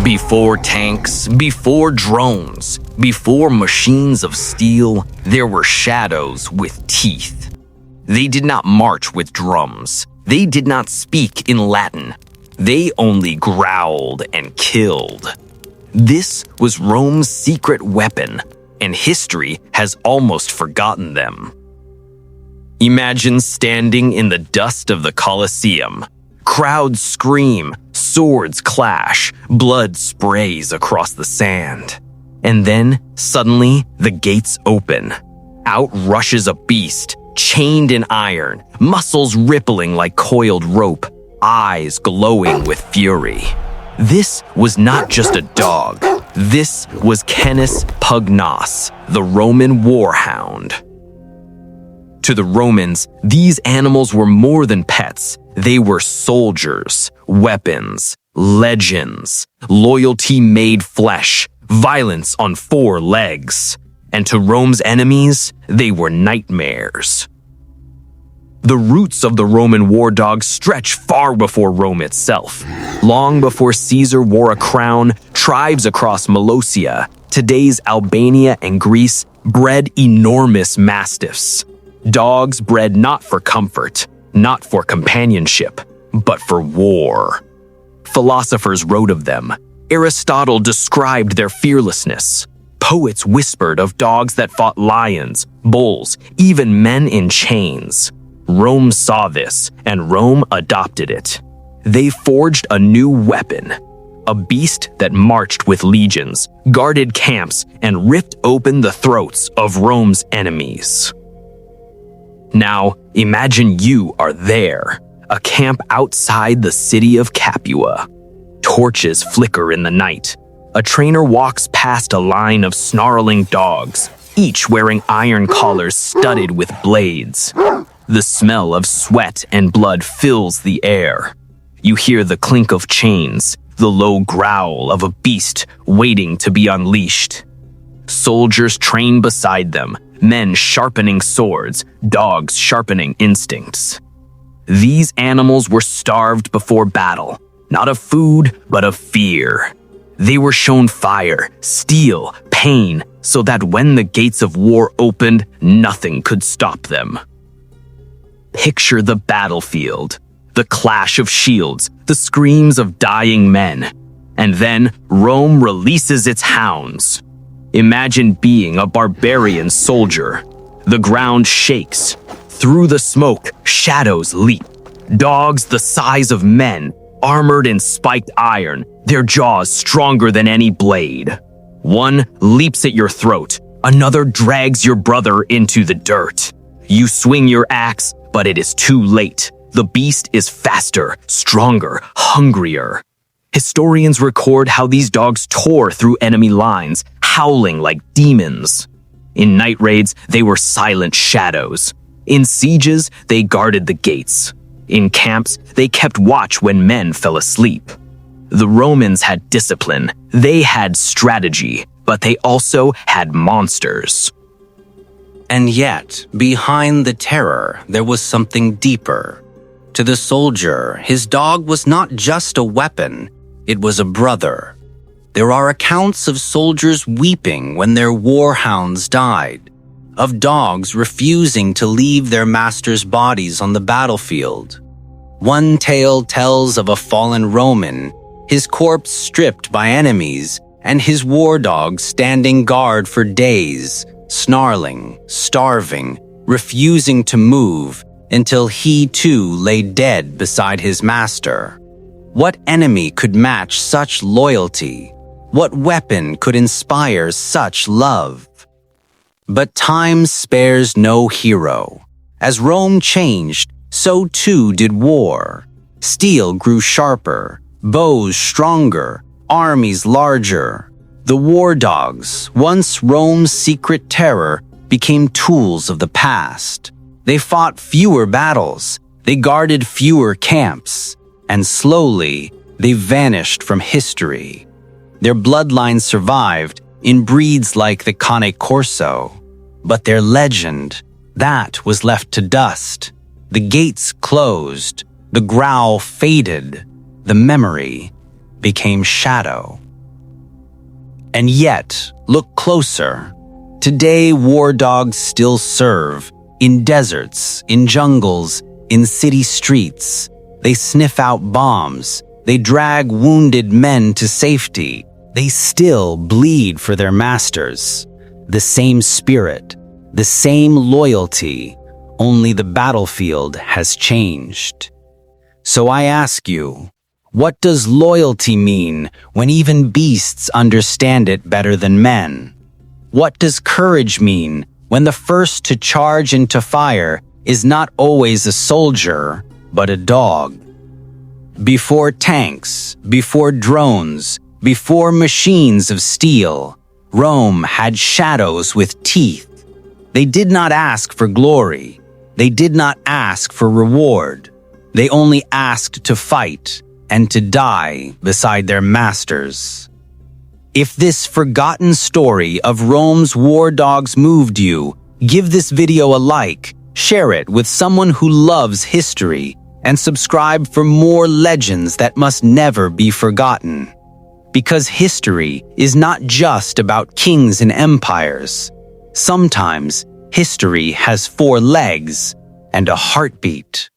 Before tanks, before drones, before machines of steel, there were shadows with teeth. They did not march with drums. They did not speak in Latin. They only growled and killed. This was Rome's secret weapon, and history has almost forgotten them. Imagine standing in the dust of the Colosseum. Crowds scream, swords clash, blood sprays across the sand. And then, suddenly, the gates open. Out rushes a beast, chained in iron, muscles rippling like coiled rope, eyes glowing with fury. This was not just a dog. This was Canis Pugnax, the Roman warhound. To the Romans, these animals were more than pets. They were soldiers, weapons, legends, loyalty made flesh, violence on 4 legs. And to Rome's enemies, they were nightmares. The roots of the Roman war dog stretch far before Rome itself. Long before Caesar wore a crown, tribes across Molossia, today's Albania and Greece, bred enormous mastiffs. Dogs bred not for comfort, not for companionship, but for war. Philosophers wrote of them. Aristotle described their fearlessness. Poets whispered of dogs that fought lions, bulls, even men in chains. Rome saw this, and Rome adopted it. They forged a new weapon, a beast that marched with legions, guarded camps, and ripped open the throats of Rome's enemies. Now, imagine you are there, a camp outside the city of Capua. Torches flicker in the night. A trainer walks past a line of snarling dogs, each wearing iron collars studded with blades. The smell of sweat and blood fills the air. You hear the clink of chains, the low growl of a beast waiting to be unleashed. Soldiers train beside them, men sharpening swords, dogs sharpening instincts. These animals were starved before battle, not of food, but of fear. They were shown fire, steel, pain, so that when the gates of war opened, nothing could stop them. Picture the battlefield, the clash of shields, the screams of dying men, and then Rome releases its hounds. Imagine being a barbarian soldier. The ground shakes. Through the smoke, shadows leap. Dogs the size of men, armored in spiked iron, their jaws stronger than any blade. One leaps at your throat, another drags your brother into the dirt. You swing your axe, but it is too late. The beast is faster, stronger, hungrier. Historians record how these dogs tore through enemy lines, howling like demons. In night raids, they were silent shadows. In sieges, they guarded the gates. In camps, they kept watch when men fell asleep. The Romans had discipline, they had strategy, but they also had monsters. And yet, behind the terror, there was something deeper. To the soldier, his dog was not just a weapon, it was a brother. There are accounts of soldiers weeping when their warhounds died, of dogs refusing to leave their masters' bodies on the battlefield. One tale tells of a fallen Roman, his corpse stripped by enemies, and his war dog standing guard for days, snarling, starving, refusing to move until he too lay dead beside his master. What enemy could match such loyalty? What weapon could inspire such love? But time spares no hero. As Rome changed, so too did war. Steel grew sharper, bows stronger, armies larger. The war dogs, once Rome's secret terror, became tools of the past. They fought fewer battles, they guarded fewer camps, and slowly they vanished from history. Their bloodlines survived in breeds like the Cane Corso, but their legend, that was left to dust. The gates closed, the growl faded, the memory became shadow. And yet, look closer. Today, war dogs still serve in deserts, in jungles, in city streets. They sniff out bombs. They drag wounded men to safety. They still bleed for their masters. The same spirit, the same loyalty, only the battlefield has changed. So I ask you, what does loyalty mean when even beasts understand it better than men? What does courage mean when the first to charge into fire is not always a soldier, but a dog? Before tanks, before drones, before machines of steel, Rome had shadows with teeth. They did not ask for glory. They did not ask for reward. They only asked to fight and to die beside their masters. If this forgotten story of Rome's war dogs moved you, give this video a like, share it with someone who loves history, and subscribe for more legends that must never be forgotten. Because history is not just about kings and empires. Sometimes history has 4 legs and a heartbeat.